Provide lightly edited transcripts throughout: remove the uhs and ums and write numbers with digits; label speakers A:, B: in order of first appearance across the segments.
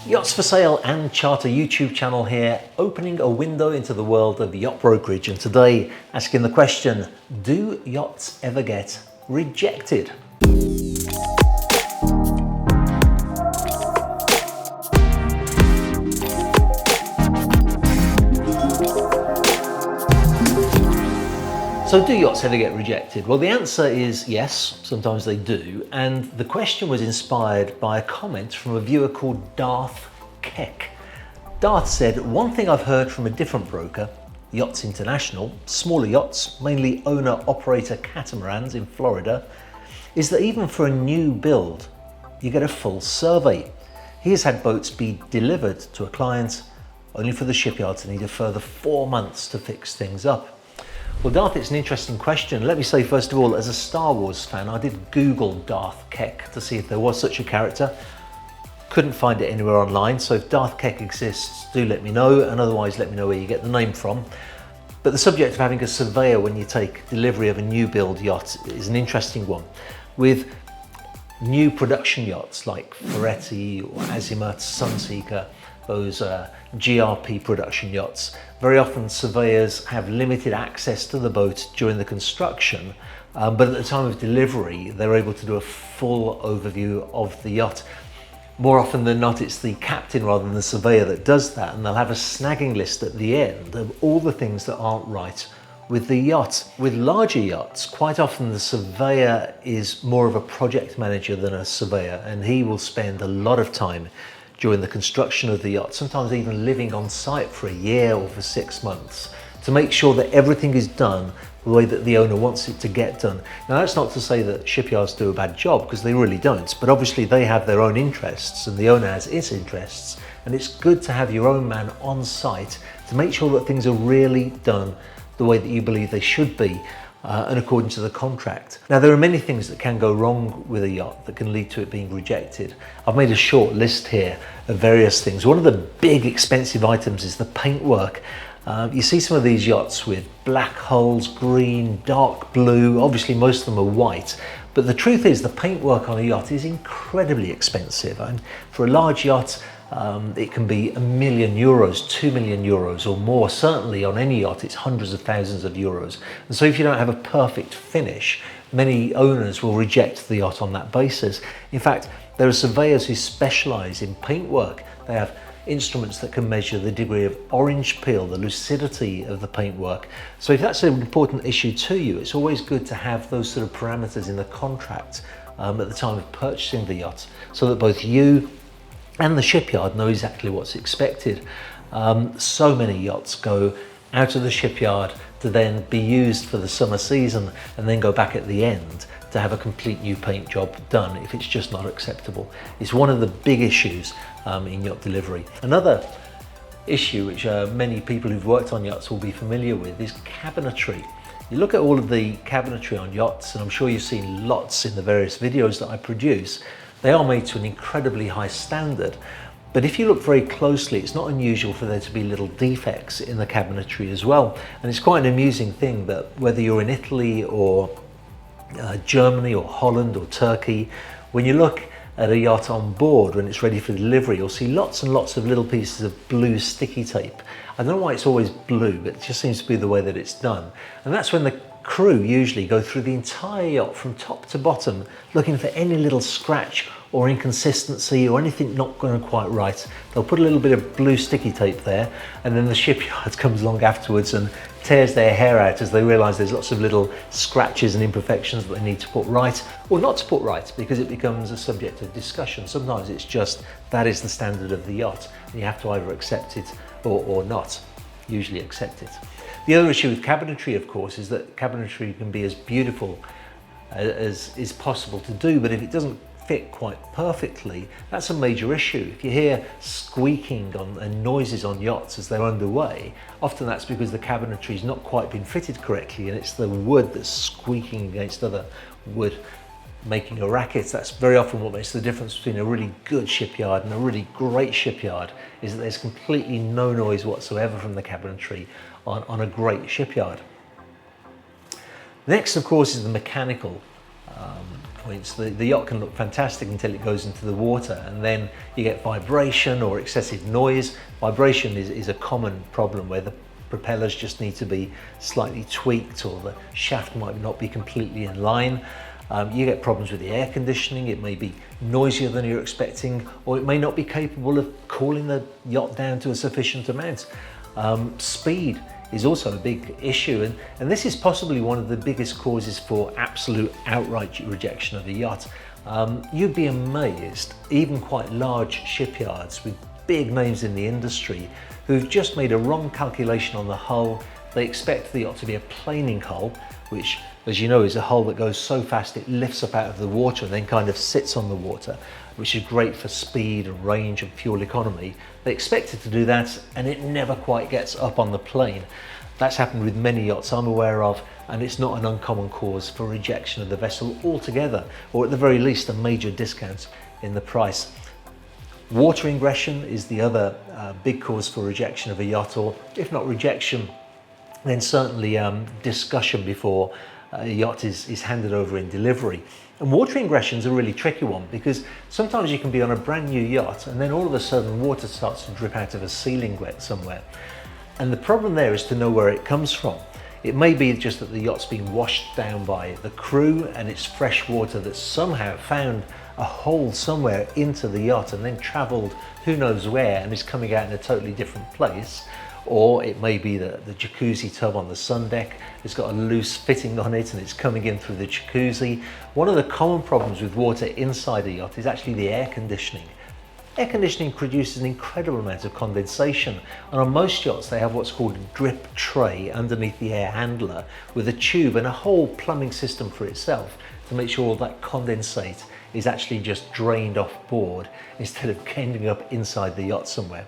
A: Yachts for Sale and Charter YouTube channel here, opening a window into the world of yacht brokerage, and today asking the question, do yachts ever get rejected? So do yachts ever get rejected? Well, the answer is yes, sometimes they do. And the question was inspired by a comment from a viewer called Darth Keck. Darth said, one thing I've heard from a different broker, Yachts International, smaller yachts, mainly owner-operator catamarans in Florida, is that even for a new build, you get a full survey. He has had boats be delivered to a client only for the shipyard to need a further 4 months to fix things up. Well, Darth, it's an interesting question. Let me say, first of all, as a Star Wars fan, I did Google Darth Keck to see if there was such a character. Couldn't find it anywhere online, so if Darth Keck exists, do let me know, and otherwise let me know where you get the name from. But the subject of having a surveyor when you take delivery of a new build yacht is an interesting one. With new production yachts like Ferretti or Azimuth, Sunseeker, those GRP production yachts, very often surveyors have limited access to the boat during the construction, but at the time of delivery they're able to do a full overview of the yacht. More often than not, it's the captain rather than the surveyor that does that, and they'll have a snagging list at the end of all the things that aren't right with the yacht. With larger yachts, quite often the surveyor is more of a project manager than a surveyor, and he will spend a lot of time during the construction of the yacht, sometimes even living on site for a year or for 6 months to make sure that everything is done the way that the owner wants it to get done. Now, that's not to say that shipyards do a bad job, because they really don't, but obviously they have their own interests and the owner has its interests, and it's good to have your own man on site to make sure that things are really done the way that you believe they should be, and according to the contract. Now, there are many things that can go wrong with a yacht that can lead to it being rejected. I've made a short list here of various things. One of the big expensive items is the paintwork. You see some of these yachts with black hulls, green, dark blue, obviously most of them are white, but the truth is the paintwork on a yacht is incredibly expensive, and for a large yacht it can be €1 million, €2 million or more. Certainly on any yacht it's hundreds of thousands of euros, and so if you don't have a perfect finish, many owners will reject the yacht on that basis. In fact, there are surveyors who specialise in paintwork. They have instruments that can measure the degree of orange peel, the lucidity of the paintwork. So if that's an important issue to you, it's always good to have those sort of parameters in the contract at the time of purchasing the yacht, so that both you and the shipyard know exactly what's expected. So many yachts go out of the shipyard to then be used for the summer season and then go back at the end to have a complete new paint job done if it's just not acceptable. It's one of the big issues in yacht delivery. Another issue which many people who've worked on yachts will be familiar with is cabinetry. You look at all of the cabinetry on yachts, and I'm sure you've seen lots in the various videos that I produce. They are made to an incredibly high standard, but if you look very closely, it's not unusual for there to be little defects in the cabinetry as well. And it's quite an amusing thing that whether you're in Italy or Germany or Holland or Turkey, when you look at a yacht on board when it's ready for delivery, you'll see lots and lots of little pieces of blue sticky tape. I don't know why it's always blue, but it just seems to be the way that it's done. And that's when the crew usually go through the entire yacht from top to bottom looking for any little scratch or inconsistency or anything not going quite right. They'll put a little bit of blue sticky tape there, and then the shipyard comes along afterwards and tears their hair out as they realise there's lots of little scratches and imperfections that they need to put right, or not to put right, because it becomes a subject of discussion. Sometimes it's just that is the standard of the yacht, and you have to either accept it or not. Usually accept it. The other issue with cabinetry, of course, is that cabinetry can be as beautiful as is possible to do, but if it doesn't fit quite perfectly, that's a major issue. If you hear squeaking and noises on yachts as they're underway, often that's because the cabinetry's not quite been fitted correctly, and it's the wood that's squeaking against other wood, making a racket. That's very often what makes the difference between a really good shipyard and a really great shipyard, is that there's completely no noise whatsoever from the cabinetry on a great shipyard. Next, of course, is the mechanical points. The yacht can look fantastic until it goes into the water, and then you get vibration or excessive noise. Vibration is a common problem where the propellers just need to be slightly tweaked, or the shaft might not be completely in line. You get problems with the air conditioning. It may be noisier than you're expecting, or it may not be capable of cooling the yacht down to a sufficient amount. Speed is also a big issue, and this is possibly one of the biggest causes for absolute outright rejection of a yacht. You'd be amazed, even quite large shipyards with big names in the industry who've just made a wrong calculation on the hull. They expect the yacht to be a planing hull, which, as you know, is a hull that goes so fast it lifts up out of the water and then kind of sits on the water, which is great for speed and range and fuel economy. They expect it to do that, and it never quite gets up on the plane. That's happened with many yachts I'm aware of, and it's not an uncommon cause for rejection of the vessel altogether, or at the very least a major discount in the price. Water ingression is the other big cause for rejection of a yacht, or if not rejection, then certainly discussion before a yacht is handed over in delivery. And water ingression is a really tricky one, because sometimes you can be on a brand new yacht and then all of a sudden water starts to drip out of a sealing wet somewhere. And the problem there is to know where it comes from. It may be just that the yacht's been washed down by the crew and it's fresh water that's somehow found a hole somewhere into the yacht and then travelled who knows where and is coming out in a totally different place. Or it may be that the jacuzzi tub on the sun deck has got a loose fitting on it and it's coming in through the jacuzzi. One of the common problems with water inside a yacht is actually the air conditioning. Air conditioning produces an incredible amount of condensation, and on most yachts they have what's called a drip tray underneath the air handler with a tube and a whole plumbing system for itself to make sure all that condensate is actually just drained off board instead of ending up inside the yacht somewhere.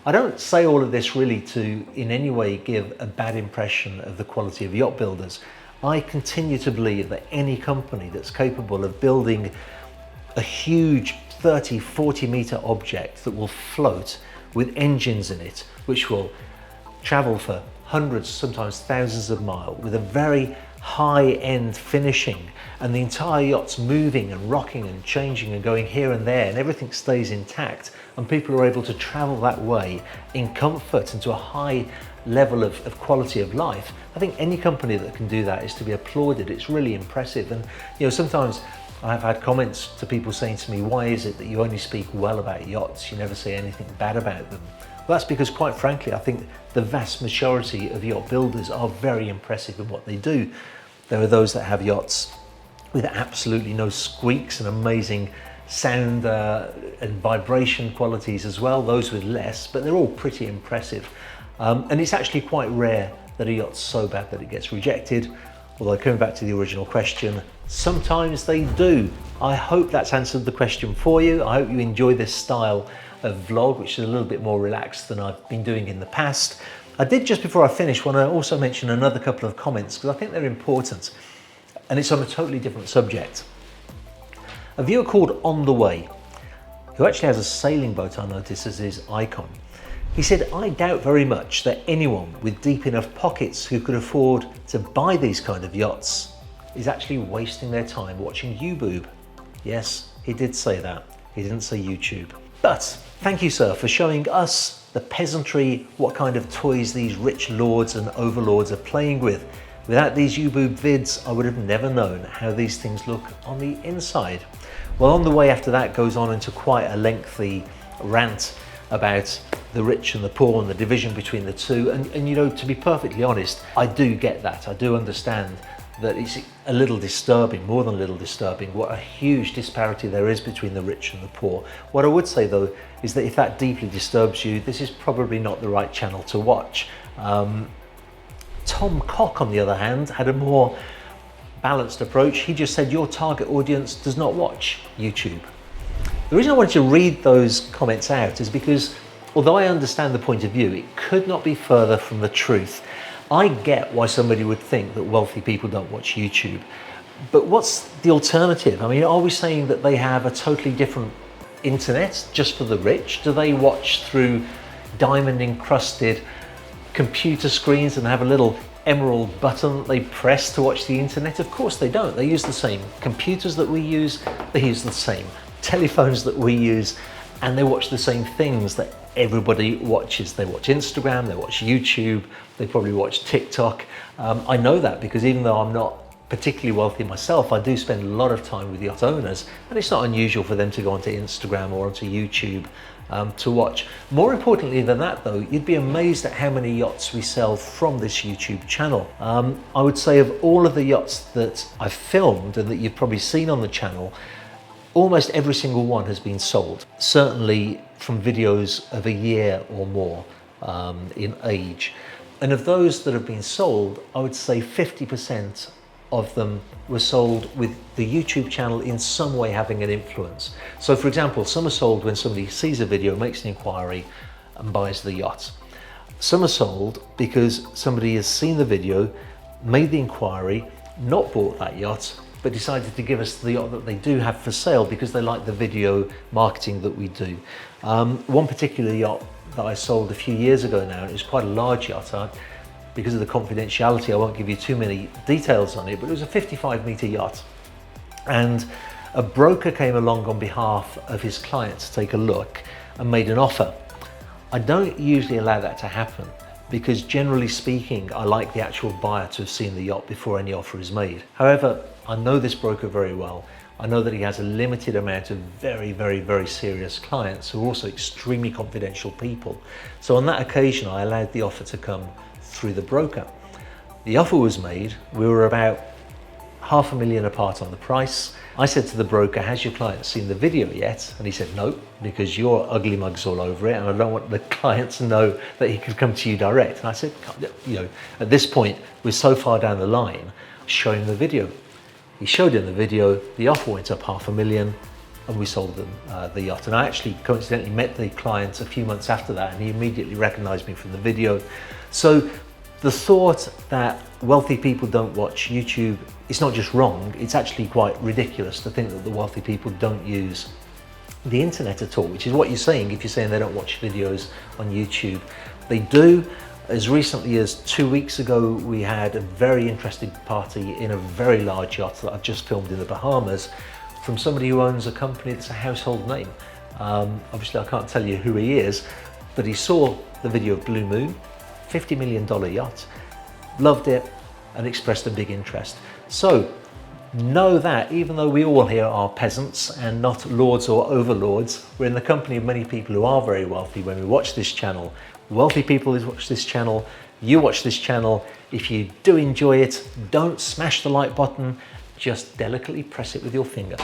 A: I don't say all of this really to in any way give a bad impression of the quality of yacht builders. I continue to believe that any company that's capable of building a huge 30-40 meter object that will float with engines in it, which will travel for hundreds, sometimes thousands of miles with a very high-end finishing, and the entire yacht's moving and rocking and changing and going here and there, and everything stays intact, and people are able to travel that way in comfort and to a high level of quality of life. I think any company that can do that is to be applauded. It's really impressive. And sometimes I've had comments to people saying to me, why is it that you only speak well about yachts, you never say anything bad about them? Well, that's because, quite frankly, I think the vast majority of yacht builders are very impressive in what they do. There are those that have yachts with absolutely no squeaks and amazing sound and vibration qualities as well, those with less, but they're all pretty impressive. And it's actually quite rare that a yacht's so bad that it gets rejected. Although, coming back to the original question, sometimes they do. I hope that's answered the question for you. I hope you enjoy this style of vlog, which is a little bit more relaxed than I've been doing in the past. I did, just before I finish, want to also mention another couple of comments because I think they're important, and it's on a totally different subject. A viewer called On The Way, who actually has a sailing boat, I noticed, as his icon. He said, I doubt very much that anyone with deep enough pockets who could afford to buy these kind of yachts is actually wasting their time watching YouBoob. Yes, he did say that. He didn't say YouTube. But thank you, sir, for showing us, the peasantry, what kind of toys these rich lords and overlords are playing with. Without these YouBoob vids, I would have never known how these things look on the inside. Well, On The Way after that goes on into quite a lengthy rant about the rich and the poor and the division between the two. And to be perfectly honest, I do get that. I do understand that it's a little disturbing, more than a little disturbing, what a huge disparity there is between the rich and the poor. What I would say though, is that if that deeply disturbs you, this is probably not the right channel to watch. Tom Cock, on the other hand, had a more balanced approach. He just said your target audience does not watch YouTube. The reason I wanted to read those comments out is because, although I understand the point of view, it could not be further from the truth. I get why somebody would think that wealthy people don't watch YouTube, but what's the alternative? I mean, are we saying that they have a totally different internet just for the rich? Do they watch through diamond encrusted computer screens and have a little emerald button they press to watch the internet? Of course they don't. They use the same computers that we use, they use the same telephones that we use, and they watch the same things that everybody watches. They watch Instagram, they watch YouTube, they probably watch TikTok. I know that because even though I'm not particularly wealthy myself, I do spend a lot of time with yacht owners, and it's not unusual for them to go onto Instagram or onto YouTube to watch. More importantly than that though, you'd be amazed at how many yachts we sell from this YouTube channel. I would say of all of the yachts that I've filmed and that you've probably seen on the channel, almost every single one has been sold. Certainly from videos of a year or more in age. And of those that have been sold, I would say 50% of them were sold with the YouTube channel in some way having an influence. So for example, some are sold when somebody sees a video, makes an inquiry and buys the yacht. Some are sold because somebody has seen the video, made the inquiry, not bought that yacht, but decided to give us the yacht that they do have for sale because they like the video marketing that we do. One particular yacht that I sold a few years ago now, and it was quite a large yacht. Because of the confidentiality, I won't give you too many details on it, but it was a 55-meter yacht. And a broker came along on behalf of his client to take a look and made an offer. I don't usually allow that to happen because generally speaking, I like the actual buyer to have seen the yacht before any offer is made. However, I know this broker very well. I know that he has a limited amount of very, very, very serious clients who are also extremely confidential people. So on that occasion, I allowed the offer to come through the broker. The offer was made, we were about $500,000 apart on the price. I said to the broker, has your client seen the video yet? And he said, no, because you're ugly mugs all over it and I don't want the client to know that he could come to you direct. And I said, you know, at this point, we're so far down the line, show him the video. He showed him the video, the offer went up $500,000 and we sold them the yacht. And I actually coincidentally met the client a few months after that and he immediately recognized me from the video. So the thought that wealthy people don't watch YouTube is not just wrong, it's actually quite ridiculous to think that the wealthy people don't use the internet at all, which is what you're saying if you're saying they don't watch videos on YouTube. They do. As recently as 2 weeks ago, we had a very interesting party in a very large yacht that I've just filmed in the Bahamas from somebody who owns a company that's a household name. Obviously I can't tell you who he is, but he saw the video of Blue Moon, $50 million yacht, loved it and expressed a big interest. So know that even though we all here are peasants and not lords or overlords, we're in the company of many people who are very wealthy when we watch this channel. Wealthy people who watch this channel, you watch this channel. If you do enjoy it, don't smash the like button, just delicately press it with your finger.